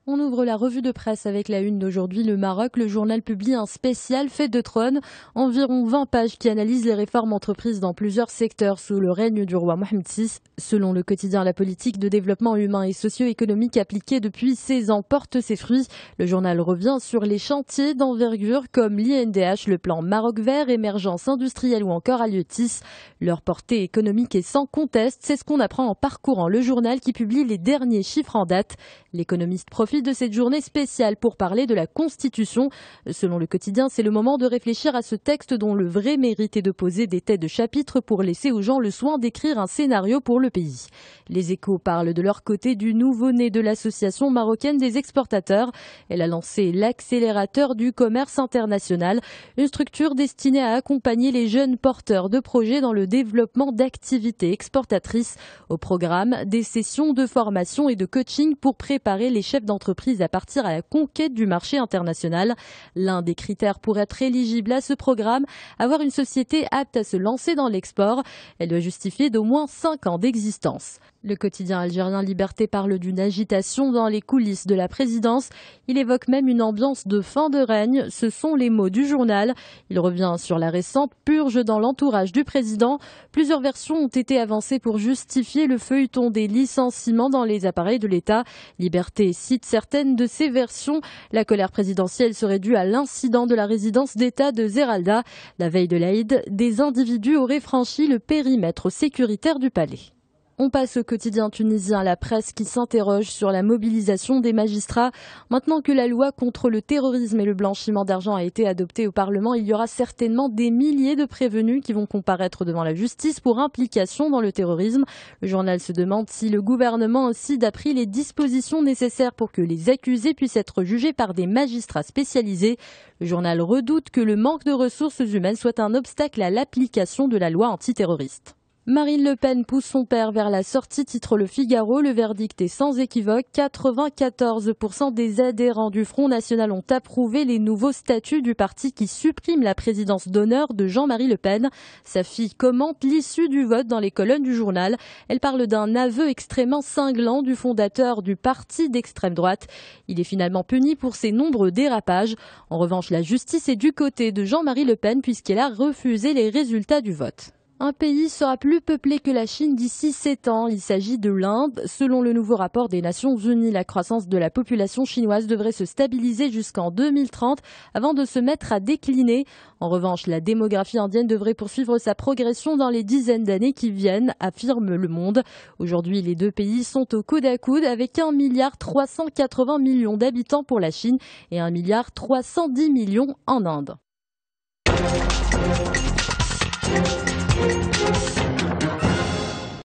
On ouvre la revue de presse avec la une d'aujourd'hui. Le Maroc, le journal publie un spécial Fête de trône, environ 20 pages qui analysent les réformes entreprises dans plusieurs secteurs sous le règne du roi Mohamed VI. Selon le quotidien, la politique de développement humain et socio-économique appliquée depuis 16 ans porte ses fruits. Le journal revient sur les chantiers d'envergure comme l'INDH, le plan Maroc vert, émergence industrielle ou encore Aliotis. Leur portée économique est sans conteste, c'est ce qu'on apprend en parcourant le journal qui publie les derniers chiffres en date. L'économiste profite de cette journée spéciale pour parler de la Constitution. Selon le quotidien, c'est le moment de réfléchir à ce texte dont le vrai mérite est de poser des têtes de chapitre pour laisser aux gens le soin d'écrire un scénario pour le pays. Les Échos parlent de leur côté du nouveau-né de l'Association marocaine des exportateurs. Elle a lancé l'accélérateur du commerce international, une structure destinée à accompagner les jeunes porteurs de projets dans le développement d'activités exportatrices. Au programme, des sessions de formation et de coaching pour préparer les chefs d'entreprise à partir à la conquête du marché international. L'un des critères pour être éligible à ce programme, avoir une société apte à se lancer dans l'export. Elle doit justifier d'au moins 5 ans d'existence. Le quotidien algérien Liberté parle d'une agitation dans les coulisses de la présidence. Il évoque même une ambiance de fin de règne. Ce sont les mots du journal. Il revient sur la récente purge dans l'entourage du président. Plusieurs versions ont été avancées pour justifier le feuilleton des licenciements dans les appareils de l'État. Liberté cite certaines de ces versions. La colère présidentielle serait due à l'incident de la résidence d'État de Zeralda. La veille de l'Aïd, des individus auraient franchi le périmètre sécuritaire du palais. On passe au quotidien tunisien, la presse qui s'interroge sur la mobilisation des magistrats. Maintenant que la loi contre le terrorisme et le blanchiment d'argent a été adoptée au Parlement, il y aura certainement des milliers de prévenus qui vont comparaître devant la justice pour implication dans le terrorisme. Le journal se demande si le gouvernement aussi a pris les dispositions nécessaires pour que les accusés puissent être jugés par des magistrats spécialisés. Le journal redoute que le manque de ressources humaines soit un obstacle à l'application de la loi antiterroriste. Marine Le Pen pousse son père vers la sortie, titre Le Figaro. Le verdict est sans équivoque. 94% des adhérents du Front National ont approuvé les nouveaux statuts du parti qui supprime la présidence d'honneur de Jean-Marie Le Pen. Sa fille commente l'issue du vote dans les colonnes du journal. Elle parle d'un aveu extrêmement cinglant du fondateur du parti d'extrême droite. Il est finalement puni pour ses nombreux dérapages. En revanche, la justice est du côté de Jean-Marie Le Pen puisqu'elle a refusé les résultats du vote. Un pays sera plus peuplé que la Chine d'ici 7 ans. Il s'agit de l'Inde. Selon le nouveau rapport des Nations Unies, la croissance de la population chinoise devrait se stabiliser jusqu'en 2030 avant de se mettre à décliner. En revanche, la démographie indienne devrait poursuivre sa progression dans les dizaines d'années qui viennent, affirme Le Monde. Aujourd'hui, les deux pays sont au coude à coude avec 1,380 milliard d'habitants pour la Chine et 1,310 milliard en Inde.